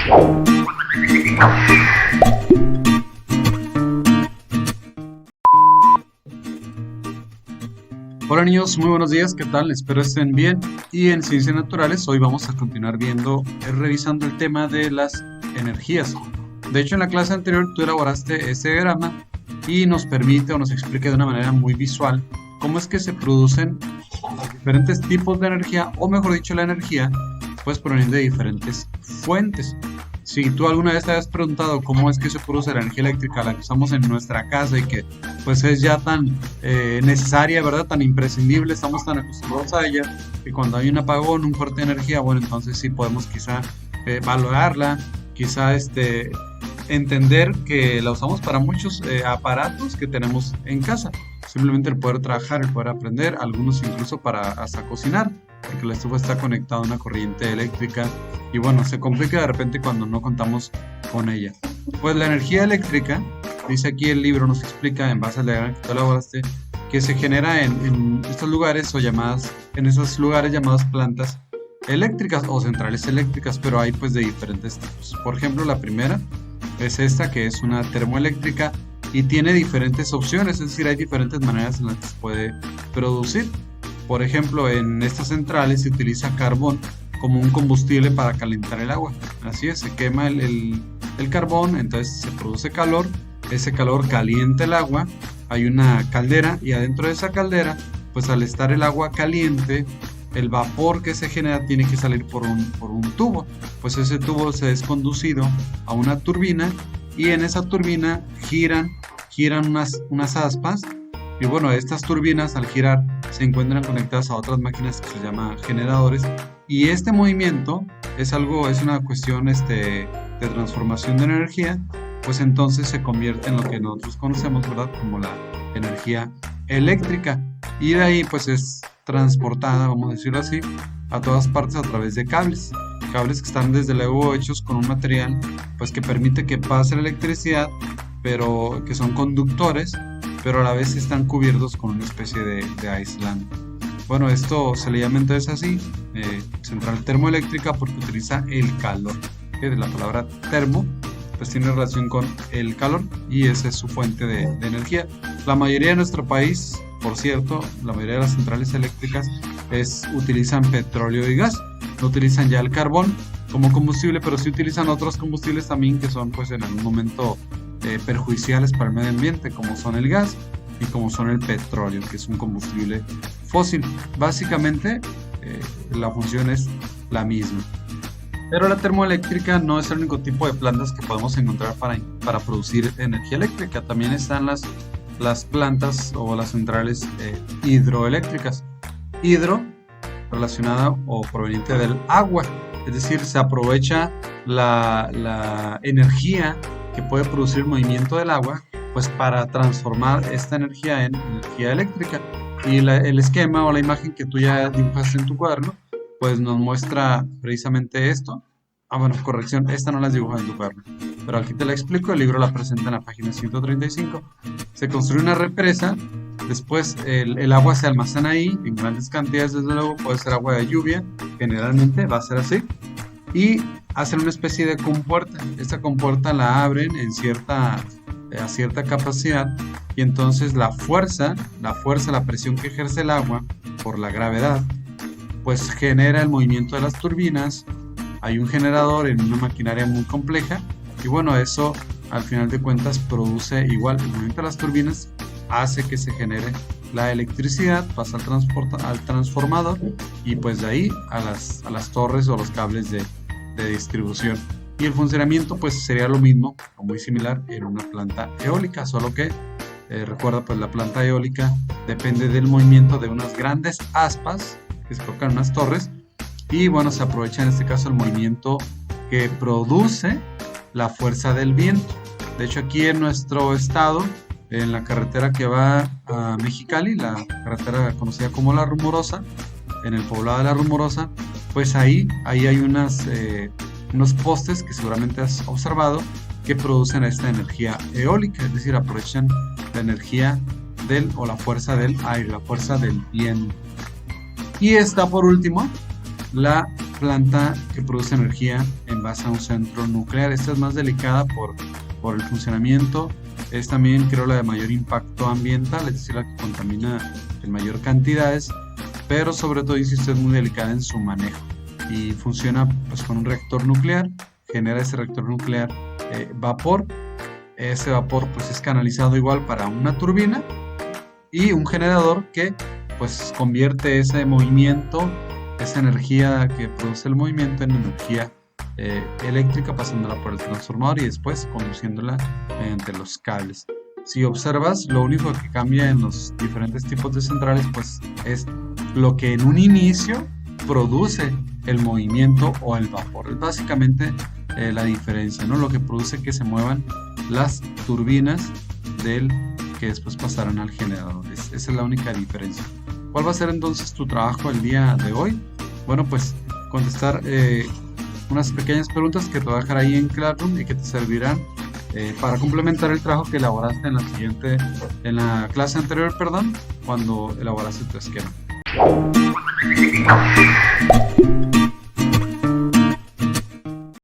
Hola niños, muy buenos días, ¿qué tal? Espero estén bien. Y en Ciencias Naturales hoy vamos a continuar revisando el tema de las energías. De hecho, en la clase anterior tú elaboraste este diagrama y nos permite o nos explica de una manera muy visual cómo es que se producen los diferentes tipos de energía, o mejor dicho, la energía, pues proviene de diferentes fuentes. Si tú alguna vez te has preguntado cómo es que se produce la energía eléctrica, la que usamos en nuestra casa y que pues es ya tan necesaria, ¿verdad? Tan imprescindible, estamos tan acostumbrados a ella, que cuando hay un apagón, un corte de energía, bueno, entonces sí podemos quizá valorarla, quizá entender que la usamos para muchos aparatos que tenemos en casa. Simplemente el poder trabajar, el poder aprender, algunos incluso para hasta cocinar, porque la estufa está conectada a una corriente eléctrica y bueno, se complica de repente cuando no contamos con ella. Pues la energía eléctrica, dice aquí el libro, nos explica en base al diagrama que tú elaboraste, que se genera en estos lugares en esos lugares llamados plantas eléctricas o centrales eléctricas, pero hay pues de diferentes tipos. Por ejemplo, la primera es esta, que es una termoeléctrica y tiene diferentes opciones, es decir, hay diferentes maneras en las que se puede producir. Por ejemplo, en estas centrales se utiliza carbón como un combustible para calentar el agua. Así es, se quema el carbón, entonces se produce calor, ese calor calienta el agua, hay una caldera y adentro de esa caldera, pues al estar el agua caliente, el vapor que se genera tiene que salir por un tubo. Pues ese tubo se es conducido a una turbina y en esa turbina giran unas aspas. Y bueno, estas turbinas al girar se encuentran conectadas a otras máquinas que se llaman generadores. Y este movimiento es una cuestión de transformación de energía, pues entonces se convierte en lo que nosotros conocemos, ¿verdad?, como la energía eléctrica. Y de ahí pues es transportada, vamos a decirlo así, a todas partes a través de cables. Cables que están desde luego hechos con un material pues que permite que pase la electricidad, pero que son conductores, pero a la vez están cubiertos con una especie de aislante. Bueno, esto se le llama entonces así, central termoeléctrica, porque utiliza el calor. De la palabra termo, pues tiene relación con el calor y esa es su fuente de energía. La mayoría de nuestro país, por cierto, la mayoría de las centrales eléctricas utilizan petróleo y gas. No utilizan ya el carbón como combustible, pero sí utilizan otros combustibles también que son pues en algún momento perjudiciales para el medio ambiente, como son el gas y como son el petróleo, que es un combustible fósil. Básicamente la función es la misma. Pero la termoeléctrica no es el único tipo de plantas que podemos encontrar para producir energía eléctrica. También están las plantas o las centrales hidroeléctricas. Hidro, relacionada o proveniente del agua, es decir, se aprovecha la energía que puede producir el movimiento del agua, pues para transformar esta energía en energía eléctrica. Y el esquema o la imagen que tú ya dibujaste en tu cuaderno, pues nos muestra precisamente esto. Bueno, corrección, esta no la has dibujado en tu cuaderno, pero aquí te la explico, el libro la presenta en la página 135. Se construye una represa, después el agua se almacena ahí en grandes cantidades, desde luego, puede ser agua de lluvia, generalmente va a ser así, y hacen una especie de compuerta. Esta compuerta la abren a cierta capacidad y entonces la presión que ejerce el agua por la gravedad, pues genera el movimiento de las turbinas. Hay un generador en una maquinaria muy compleja y bueno, eso al final de cuentas produce igual el movimiento de las turbinas, hace que se genere la electricidad, pasa al transformador y pues de ahí a las torres o los cables de distribución. Y el funcionamiento pues sería lo mismo o muy similar en una planta eólica, solo que recuerda, pues la planta eólica depende del movimiento de unas grandes aspas que se colocan en unas torres y bueno, se aprovecha en este caso el movimiento que produce la fuerza del viento. De hecho, aquí en nuestro estado, en la carretera que va a Mexicali, la carretera conocida como La Rumorosa, en el poblado de La Rumorosa, pues ahí hay unos postes que seguramente has observado que producen esta energía eólica, es decir, aprovechan la energía o la fuerza del aire, la fuerza del viento. Y está por último la planta que produce energía en base a un centro nuclear. Esta es más delicada por el funcionamiento. Es también, creo, la de mayor impacto ambiental, es decir, la que contamina en mayor cantidades, pero sobre todo, insisto, es muy delicada en su manejo y funciona pues con un reactor nuclear. Genera ese reactor nuclear vapor. Ese vapor pues es canalizado igual para una turbina y un generador que pues convierte ese movimiento, esa energía que produce el movimiento, en energía eléctrica, pasándola por el transformador y después conduciéndola mediante los cables. Si observas, lo único que cambia en los diferentes tipos de centrales pues es lo que en un inicio produce el movimiento o el vapor. Es básicamente la diferencia, ¿no? Lo que produce que se muevan las turbinas del que después pasarán al generador. Esa es la única diferencia. ¿Cuál va a ser entonces tu trabajo el día de hoy? Bueno, pues contestar unas pequeñas preguntas que te voy a dejar ahí en Classroom y que te servirán para complementar el trabajo que elaboraste en la clase anterior, cuando elaboraste tu esquema.